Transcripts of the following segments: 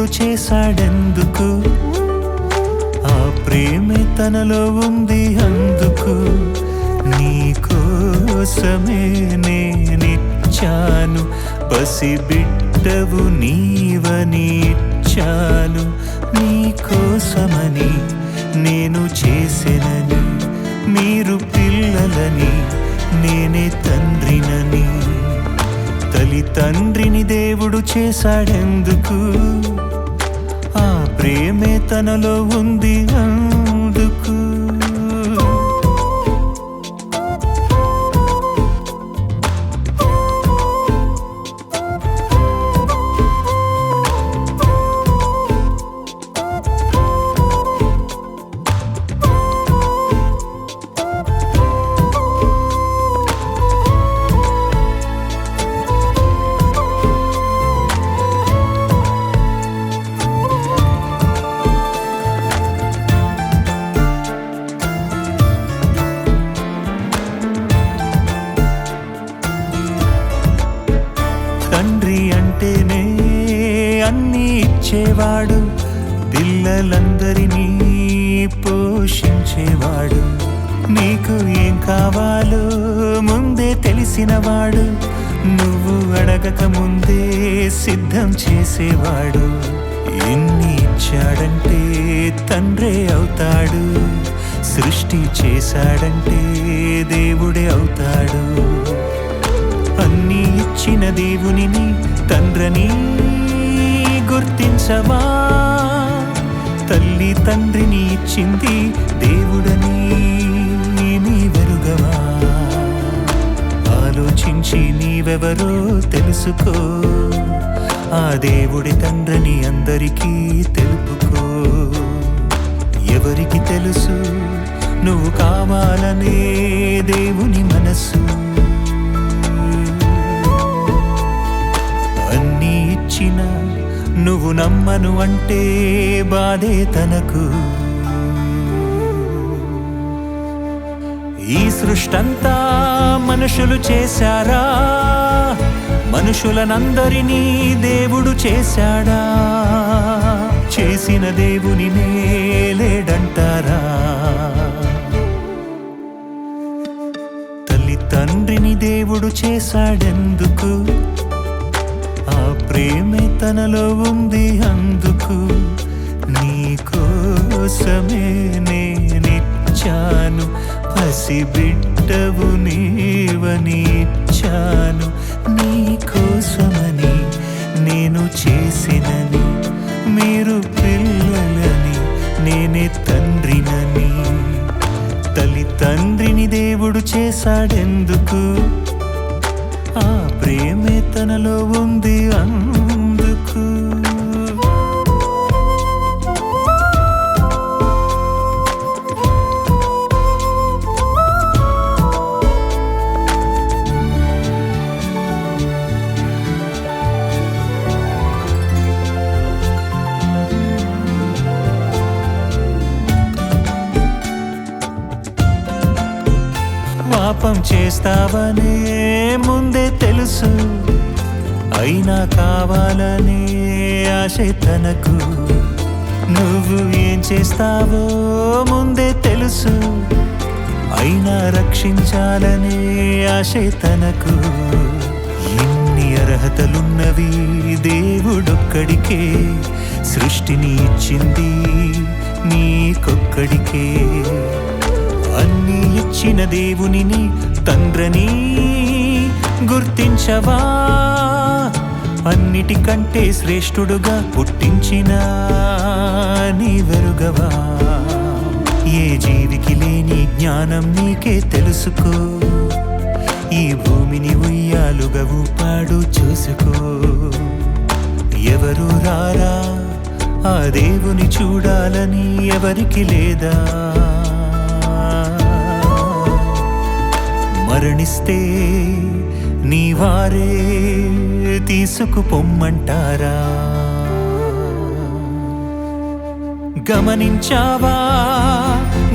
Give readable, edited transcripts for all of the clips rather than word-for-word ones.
దేవుడు చేశాడెందుకు? ఆ ప్రేమే తనలో ఉంది అందుకు. నీ కోసమే నేనిచ్చాను, పసిబిడ్డవు నీవని ఇచ్చాను. నీ కోసమని నేను చేసెనని, మీరు పిల్లలని నేనే తండ్రినని. తల్లి తండ్రిని దేవుడు చేశాడెందుకు? ఆ ప్రేమే తనలో ఉంది అందుకు. తండ్రి అంటేనే అన్నీ ఇచ్చేవాడు, పిల్లలందరినీ పోషించేవాడు. నీకు ఏం కావాలో ముందే తెలిసినవాడు, నువ్వు అడగక ముందే సిద్ధం చేసేవాడు. ఎన్ని ఇచ్చాడంటే తండ్రే అవుతాడు, సృష్టి చేశాడంటే దేవుడే అవుతాడు. అన్నీ ఇచ్చిన దేవునిని తండ్రిని గుర్తించవా? తల్లి తండ్రిని ఇచ్చింది దేవుడని నీవెరుగవా? ఆలోచించి నీవెవరో తెలుసుకో, ఆ దేవుడి తండ్రిని అందరికీ తెలుపుకో. ఎవరికి తెలుసు నువ్వు కావాలనే దేవుని మనసు? అన్నీ ఇచ్చిన నువ్వు నమ్మను అంటే బాధే తనకు. ఈ సృష్టంతా మనుషులు చేశారా? మనుషులనందరినీ దేవుడు చేశాడా? చేసిన దేవుని లేడంటారా? తల్లి తండ్రిని దేవుడు చేశాడెందుకు? ఆ ప్రేమే తనలో ఉంది అందుకు. నీ కోసమే నేనిచ్చాను, పసిబిడ్డవు నీవని ఇచ్చాను. నీ కోసమని నేను చేసినని, మీరు పిల్లలని నేనే తండ్రినని. తల్లి తండ్రిని దేవుడు చేశాడెందుకు? ఆ ప్రేమే తనలో ఉంది అందుకు. పాపం చేస్తావనే ముందే తెలుసు, అయినా కావాలనే ఆశ తనకు. నువ్వు ఏం చేస్తావో ముందే తెలుసు, అయినా రక్షించాలనే ఆశ తనకు. ఎన్ని అర్హతలున్నవి దేవుడొక్కడికే, సృష్టిని ఇచ్చింది నీకొక్కడికే. అన్నీ ఇచ్చిన దేవునిని తండ్రిని గుర్తించవా? అన్నిటికంటే శ్రేష్ఠుడుగా పుట్టించిన నీవెరుగవా? ఏ జీవికి లేని జ్ఞానం నీకే తెలుసుకో, ఈ భూమిని ఉయ్యాలుగా ఊపాడు చూసుకో. ఎవరు రారా ఆ దేవుని చూడాలని ఎవరికి లేదా? మరణిస్తే నీ వారే తీసుకుపొమ్మంటారా? గమనించావా,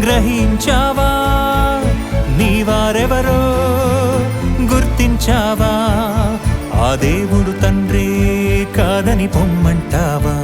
గ్రహించావా? నీ వారెవరో గుర్తించావా? ఆ దేవుడు తండ్రే కాదని పొమ్మంటావా?